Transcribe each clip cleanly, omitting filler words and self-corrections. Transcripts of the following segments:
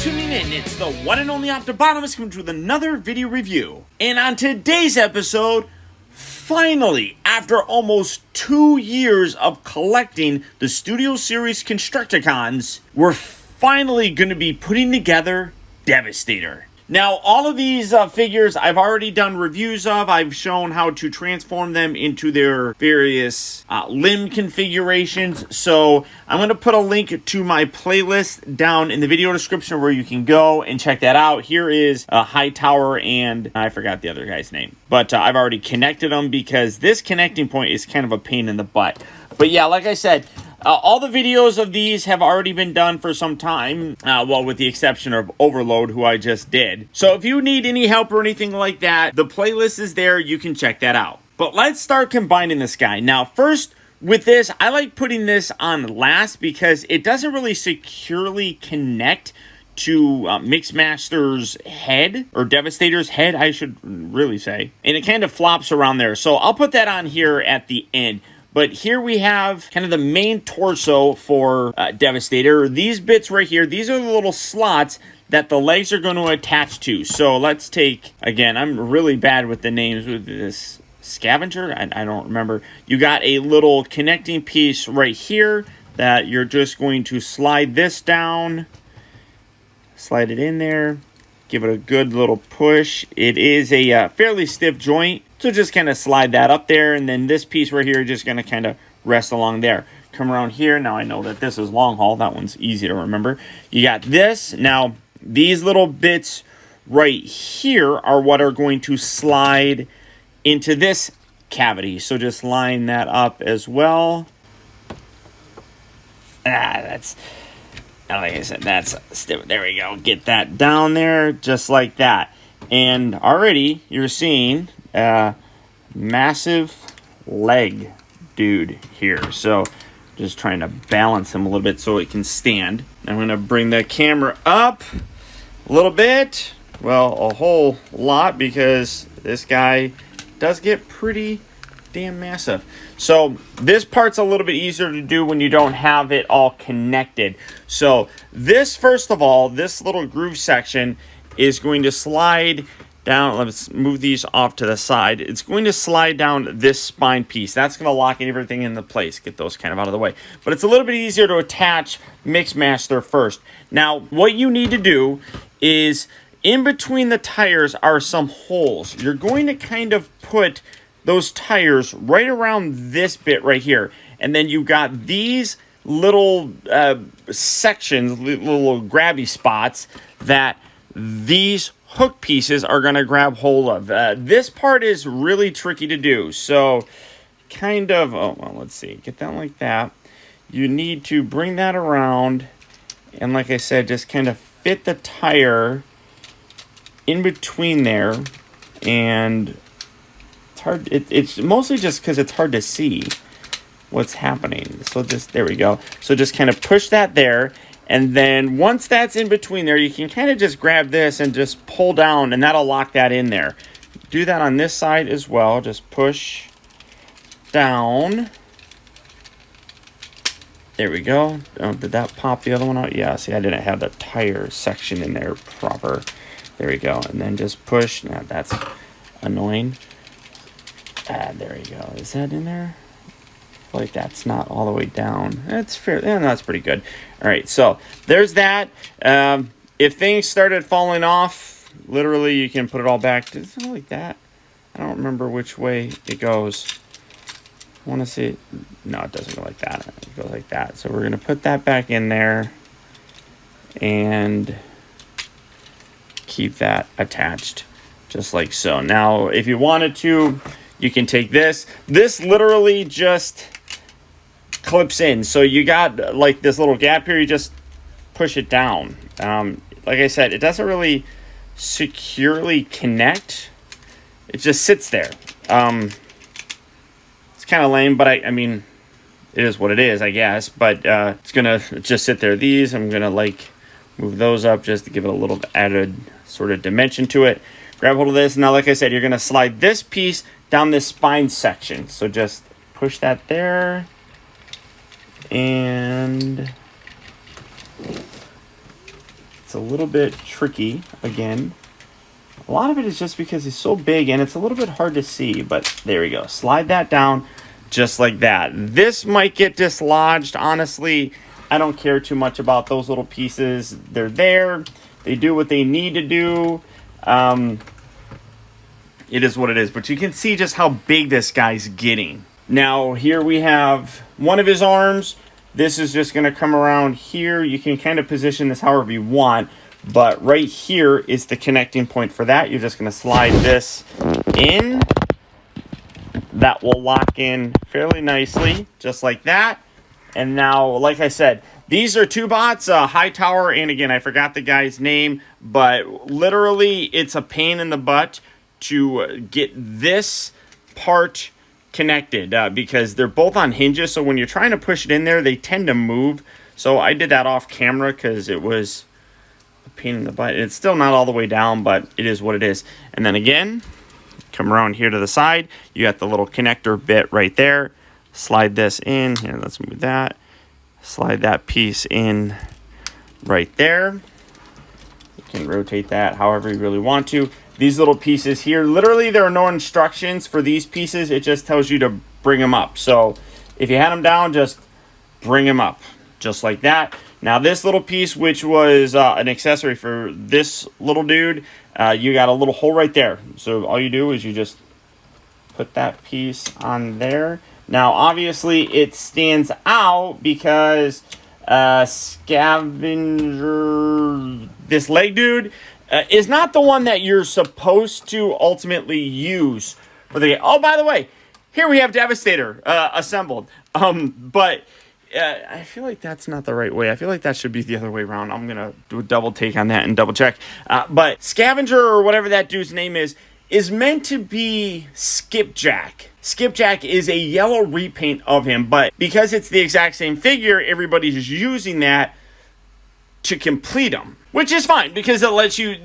tuning in. It's the one and only optibotimus coming with another video review. And on today's episode, finally, after almost 2 years of collecting the Studio Series Constructicons, we're finally going to be putting together Devastator. Now, all of these figures I've already done reviews of. I've shown how to transform them into their various limb configurations. So I'm going to put a link to my playlist down in the video description where you can go and check that out. Here is Hightower and I forgot the other guy's name. But I've already connected them because this connecting point is kind of a pain in the butt. But yeah, like I said, all the videos of these have already been done for some time, well, with the exception of Overload, who I just did. So if you need any help or anything like that, the playlist is there. You can check that out. But let's start combining this guy. Now, first, with this, I like putting this on last because it doesn't really securely connect to Mixmaster's head, or Devastator's head, I should really say. And it kind of flops around there. So I'll put that on here at the end. But here we have kind of the main torso for Devastator. These bits right here, these are the little slots that the legs are going to attach to. So let's take, again, I'm really bad with the names with this scavenger. I don't remember. You got a little connecting piece right here that you're just going to slide this down. Slide it in there. Give it a good little push. It is a fairly stiff joint. So just kind of slide that up there, and then this piece right here, just going to kind of rest along there. Come around here. Now I know that this is long haul. That one's easy to remember. You got this. Now these little bits right here are what are going to slide into this cavity. So just line that up as well. That's, like I said, that's stiff. There we go. Get that down there just like that. And already you're seeing massive leg dude here. So just trying to balance him a little bit so it can stand. I'm going to bring the camera up a little bit. Well, a whole lot, because this guy does get pretty damn massive. So this part's a little bit easier to do when you don't have it all connected. So this, first of all, this little groove section is going to slide down. Let's move these off to the side. It's going to slide down this spine piece. That's going to lock everything into place. Get those kind of out of the way. But it's a little bit easier to attach Mixmaster first. Now, what you need to do is, in between the tires are some holes. You're going to kind of put those tires right around this bit right here. And then you got these little sections, little grabby spots that these hook pieces are going to grab hold of. This part is really tricky to do. So kind of, oh, well, let's see. Get that like that. You need to bring that around. And like I said, just kind of fit the tire in between there. And it's hard. It's mostly just because it's hard to see what's happening. So just, there we go. So just kind of push that there. And then once that's in between there, you can kind of just grab this and just pull down, and that'll lock that in there. Do that on this side as well. Just push down. There we go. Oh, did that pop the other one out? Yeah, see, I didn't have the tire section in there proper. There we go. And then just push. Now, that's annoying. There we go. Is that in there? Like that's not all the way down. That's fair. Yeah, that's pretty good. All right, so there's that. If things started falling off, literally you can put it all back. Is it like that? I don't remember which way it goes. I want to see it. No, it doesn't go like that. It goes like that. So we're going to put that back in there and keep that attached just like so. Now, if you wanted to, you can take this. This literally just clips in. So you got like this little gap here. You just push it down. Like I said, it doesn't really securely connect. It just sits there. It's kind of lame, but I mean, it is what it is, I guess. But it's going to just sit there. These, I'm going to like move those up just to give it a little added sort of dimension to it. Grab hold of this. Now, like I said, you're going to slide this piece down this spine section. So just push that there. And It's a little bit tricky, again. A lot of it is just because he's so big and it's a little bit hard to see, but there we go. Slide that down just like that. This might get dislodged. Honestly, I don't care too much about those little pieces. They're there. They do what they need to do. It is what it is. But you can see just how big this guy's getting. Now, here we have one of his arms. This is just going to come around here. You can kind of position this however you want. But right here is the connecting point for that. You're just going to slide this in. That will lock in fairly nicely, just like that. And now, like I said, these are two bots, Hightower, and again, I forgot the guy's name, but literally it's a pain in the butt to get this part connected because they're both on hinges, so when you're trying to push it in there, they tend to move. So I did that off camera because it was a pain in the butt. It's still not all the way down, but it is what it is. And then again, come around here to the side. You got the little connector bit right there. Slide this in. Here, let's move that. Slide that piece in right there. You can rotate that however you really want to. These little pieces here, literally there are no instructions for these pieces. It just tells you to bring them up. So if you had them down, just bring them up. Just like that. Now this little piece, which was an accessory for this little dude, you got a little hole right there. So all you do is you just put that piece on there. Now obviously it stands out because Scavenger, this leg dude, is not the one that you're supposed to ultimately use for the game. Oh, by the way, here we have Devastator assembled. But I feel like that's not the right way. I feel like that should be the other way around. I'm going to do a double take on that and double check. But Scavenger, or whatever that dude's name is meant to be Skipjack. Skipjack is a yellow repaint of him, but because it's the exact same figure, everybody's using that to complete him. Which is fine, because it lets you,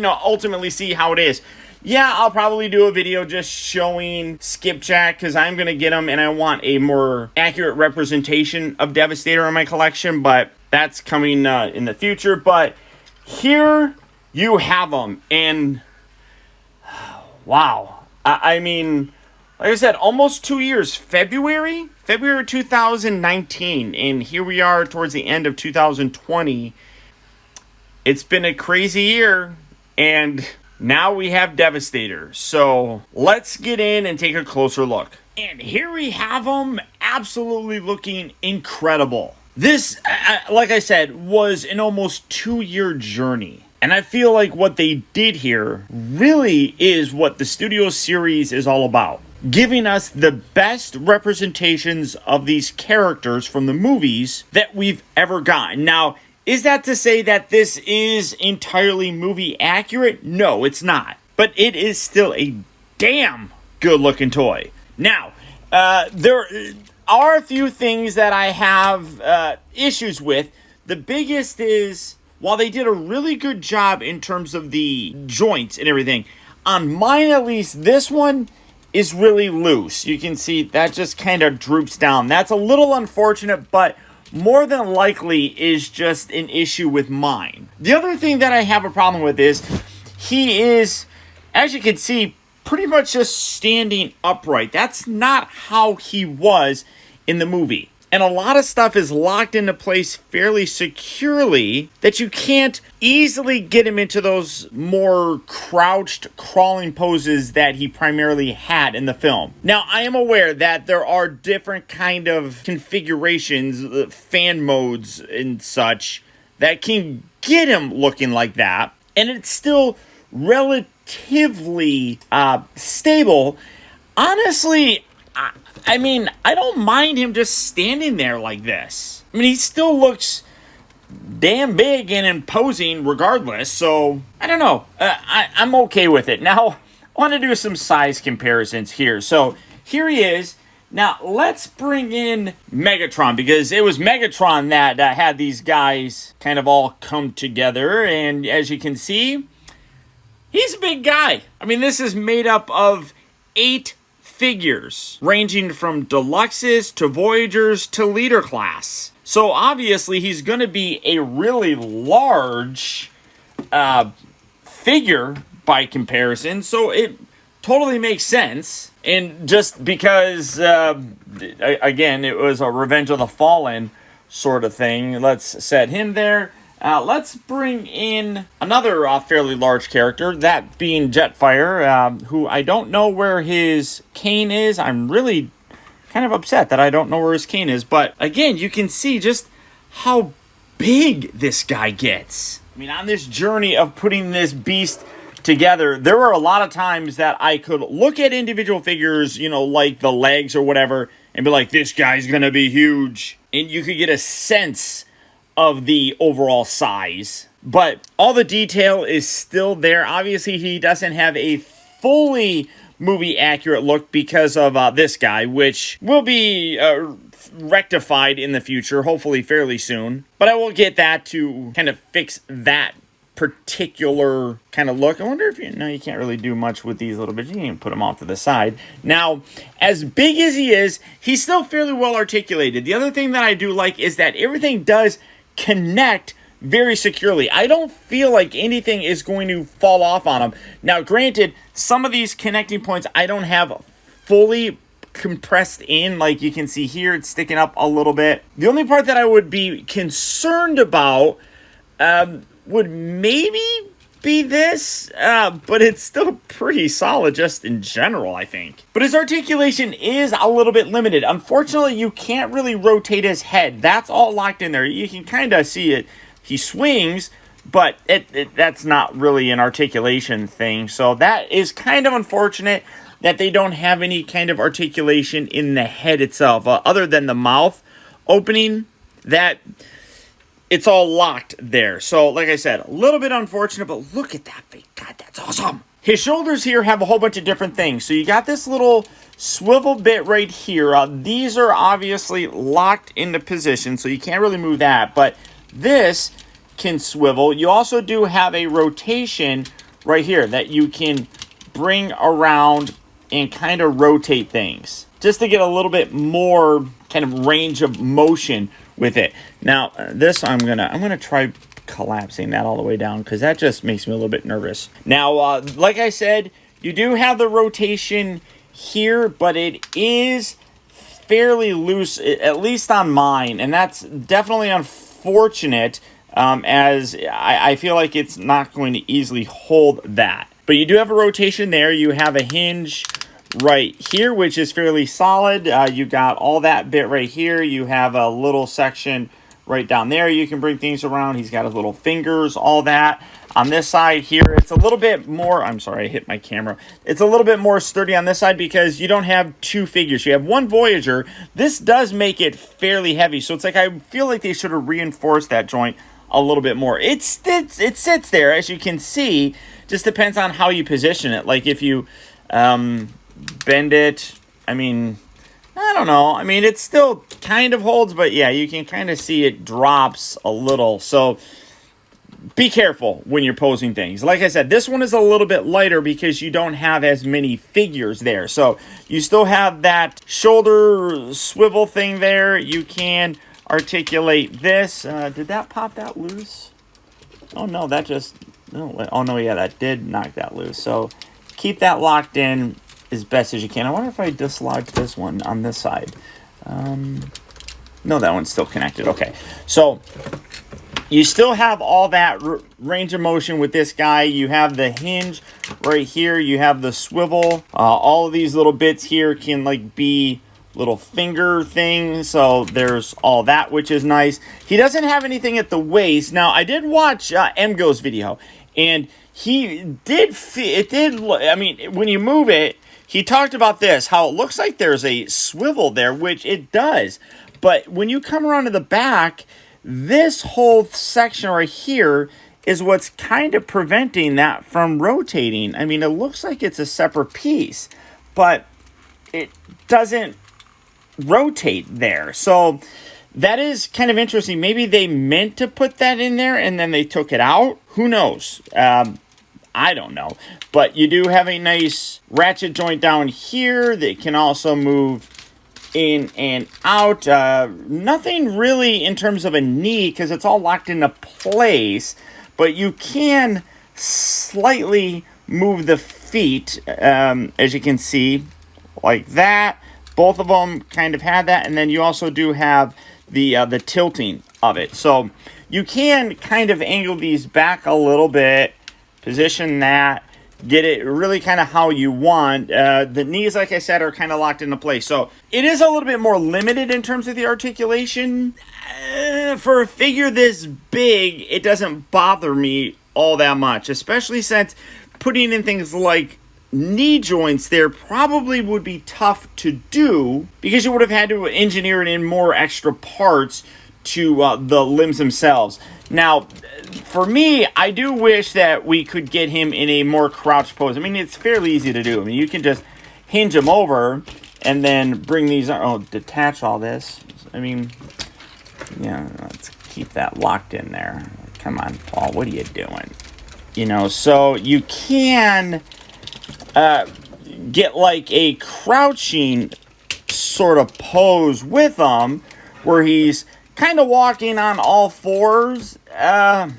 ultimately see how it is. Yeah, I'll probably do a video just showing Skipjack, because I'm going to get him, and I want a more accurate representation of Devastator in my collection, but that's coming in the future. But here you have him, and wow. I mean, like I said, almost 2 years. February 2019, and here we are towards the end of 2020. It's been a crazy year, and now we have Devastator. So let's get in and take a closer look. And here we have him, absolutely looking incredible. This, like I said, was an almost 2-year journey. And I feel like what they did here really is what the studio series is all about. Giving us the best representations of these characters from the movies that we've ever gotten. Now, is that to say that this is entirely movie accurate? No, it's not. But it is still a damn good looking toy. Now, there are a few things that I have issues with. The biggest is, while they did a really good job in terms of the joints and everything, on mine at least, this one is really loose. You can see that just kind of droops down. That's a little unfortunate, but more than likely is just an issue with mine. The other thing that I have a problem with is he is, as you can see, pretty much just standing upright. That's not how he was in the movie. And a lot of stuff is locked into place fairly securely that you can't easily get him into those more crouched, crawling poses that he primarily had in the film. Now, I am aware that there are different kind of configurations, fan modes and such, that can get him looking like that. And it's still relatively stable. Honestly, I mean, I don't mind him just standing there like this. I mean, he still looks damn big and imposing regardless, so I don't know. I'm okay with it. Now, I want to do some size comparisons here. So, here he is. Now, let's bring in Megatron, because it was Megatron that had these guys kind of all come together, and as you can see, he's a big guy. I mean, this is made up of 8 figures, ranging from deluxes to Voyagers to leader class. So obviously he's going to be a really large figure by comparison, so it totally makes sense. And just because, again, it was a Revenge of the Fallen sort of thing, let's set him there. Let's bring in another fairly large character, that being Jetfire, who I don't know where his cane is. I'm really kind of upset that I don't know where his cane is. But again, you can see just how big this guy gets. I mean, on this journey of putting this beast together, there were a lot of times that I could look at individual figures, you know, like the legs or whatever, and be like, this guy's gonna be huge. And you could get a sense of the overall size, but all the detail is still there. Obviously, he doesn't have a fully movie accurate look because of this guy, which will be rectified in the future, hopefully fairly soon. But I will get that to kind of fix that particular kind of look. I wonder if you can't really do much with these little bits. You can put them off to the side. Now, as big as he is, he's still fairly well articulated. The other thing that I do like is that everything does connect very securely. I don't feel like anything is going to fall off on him. Now, granted, some of these connecting points I don't have fully compressed in. Like you can see here, it's sticking up a little bit. The only part that I would be concerned about would maybe be this, but it's still pretty solid just in general, I think. But his articulation is a little bit limited. Unfortunately, you can't really rotate his head. That's all locked in there. You can kind of see it. He swings, but that's not really an articulation thing. So that is kind of unfortunate that they don't have any kind of articulation in the head itself, other than the mouth opening. That it's all locked there. So, like I said, a little bit unfortunate, but look at that thing. God, that's awesome. His shoulders here have a whole bunch of different things. So you got this little swivel bit right here. These are obviously locked into position, so you can't really move that. But this can swivel. You also do have a rotation right here that you can bring around and kind of rotate things, just to get a little bit more kind of range of motion with it. Now, this I'm gonna try collapsing that all the way down, because that just makes me a little bit nervous. Now, like I said, you do have the rotation here, but it is fairly loose, at least on mine, and that's definitely unfortunate, as I feel like it's not going to easily hold that. But you do have a rotation there. You have a hinge right here, which is fairly solid. You got all that bit right here. You have a little section right down there. You can bring things around. He's got his little fingers, all that. On this side here, it's a little bit more, I'm sorry, I hit my camera. It's a little bit more sturdy on this side because you don't have two figures. You have one Voyager. This does make it fairly heavy. So it's like, I feel like they should have reinforced that joint a little bit more. It sits there, as you can see. Just depends on how you position it. Like if you bend it, I mean, I don't know. I mean, it still kind of holds, but yeah, you can kind of see it drops a little. So be careful when you're posing things. Like I said, this one is a little bit lighter because you don't have as many figures there. So you still have that shoulder swivel thing there. You can articulate this. Did that pop that loose? Oh no, that just... Oh no, yeah, that did knock that loose. So keep that locked in as best as you can. I wonder if I dislodge this one on this side. No, that one's still connected. Okay, so you still have all that range of motion with this guy. You have the hinge right here. You have the swivel. All of these little bits here can like be little finger things. So there's all that, which is nice. He doesn't have anything at the waist. Now, I did watch Mgo's video, and he did, I mean, when you move it, he talked about this, how it looks like there's a swivel there, which it does. But when you come around to the back, this whole section right here is what's kind of preventing that from rotating. I mean, it looks like it's a separate piece, but it doesn't rotate there. So that is kind of interesting. Maybe they meant to put that in there and then they took it out. Who knows? I don't know. But you do have a nice ratchet joint down here that can also move in and out. Nothing really in terms of a knee because it's all locked into place. but you can slightly move the feet, as you can see, like that. Both of them kind of had that, and then you also do have the tilting of it. So you can kind of angle these back a little bit, position that, get it really kind of how you want. The knees, like I said, are kind of locked into place. So it is a little bit more limited in terms of the articulation. For a figure this big, it doesn't bother me all that much, especially since putting in things like knee joints there probably would be tough to do, because you would have had to engineer it in more extra parts to the limbs themselves. Now, for me, I do wish that we could get him in a more crouched pose. I mean, it's fairly easy to do. I mean, you can just hinge him over and then bring these, detach all this. I mean, yeah, let's keep that locked in there. Come on, Paul, what are you doing? You know, so you can get like a crouching sort of pose with him, where he's kind of walking on all fours. The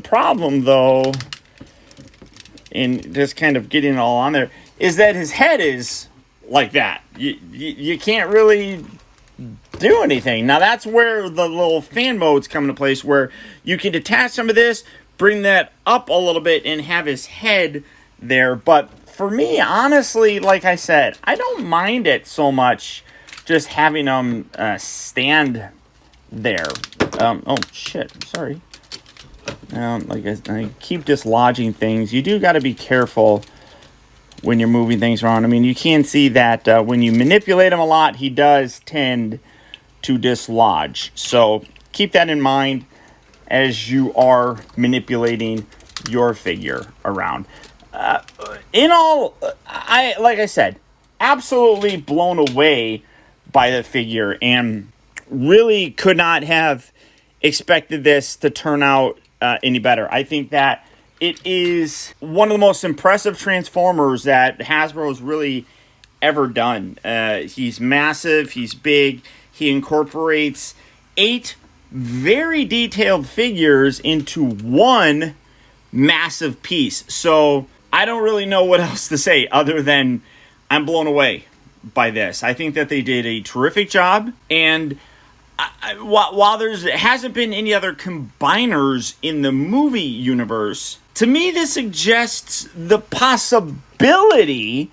problem, though, in just kind of getting it all on there, is that his head is like that. You can't really do anything. Now, that's where the little fan modes come into place, where you can detach some of this, bring that up a little bit, and have his head there. But for me, honestly, like I said, I don't mind it so much just having them stand there. Oh, shit. I'm sorry. Like I keep dislodging things. You do got to be careful when you're moving things around. I mean, you can see that when you manipulate him a lot, he does tend to dislodge. So keep that in mind as you are manipulating your figure around. In all, like I said, absolutely blown away by the figure, and really could not have expected this to turn out any better. I think that it is one of the most impressive Transformers that Hasbro's really ever done. He's massive, he's big, he incorporates 8 very detailed figures into one massive piece. So I don't really know what else to say other than I'm blown away by this. I think that they did a terrific job, and while there hasn't been any other combiners in the movie universe, to me this suggests the possibility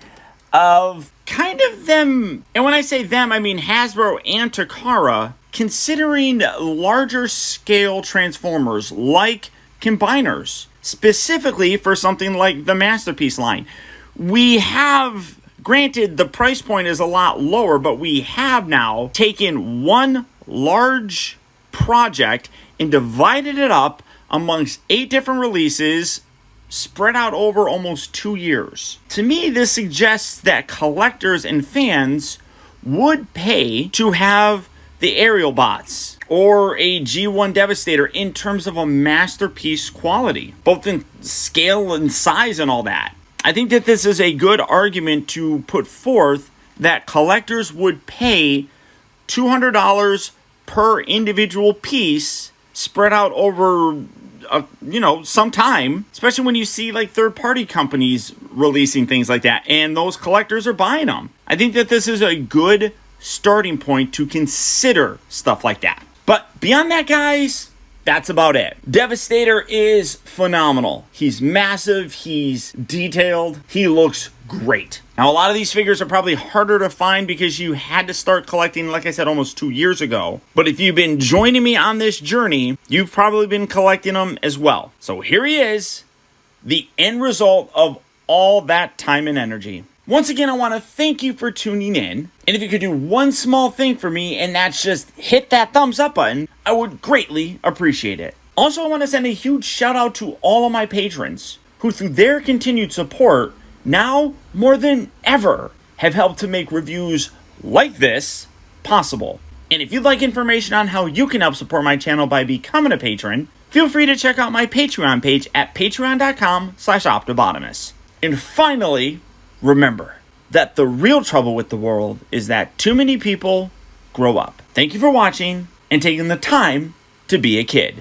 of kind of them, and when I say them, I mean Hasbro and Takara, considering larger scale Transformers like combiners, specifically for something like the Masterpiece line. We have, granted, the price point is a lot lower, but we have now taken one large project and divided it up amongst 8 different releases spread out over almost 2 years. To me, this suggests that collectors and fans would pay to have the aerial bots or a G1 Devastator in terms of a masterpiece quality, both in scale and size and all that. I think that this is a good argument to put forth that collectors would pay $200 per individual piece spread out over some time, especially when you see like third-party companies releasing things like that and those collectors are buying them. I think that this is a good starting point to consider stuff like that. But beyond that, guys, that's about it. Devastator is phenomenal. He's massive, he's detailed, he looks great. Now, a lot of these figures are probably harder to find because you had to start collecting, like I said, almost 2 years ago. But if you've been joining me on this journey, you've probably been collecting them as well. So here he is, the end result of all that time and energy. Once again, I want to thank you for tuning in. And if you could do one small thing for me, and that's just hit that thumbs up button, I would greatly appreciate it. Also, I want to send a huge shout out to all of my patrons who, through their continued support, now more than ever have helped to make reviews like this possible. And if you'd like information on how you can help support my channel by becoming a patron, feel free to check out my Patreon page at patreon.com/optibotimus. And finally, remember that the real trouble with the world is that too many people grow up. Thank you for watching and taking the time to be a kid.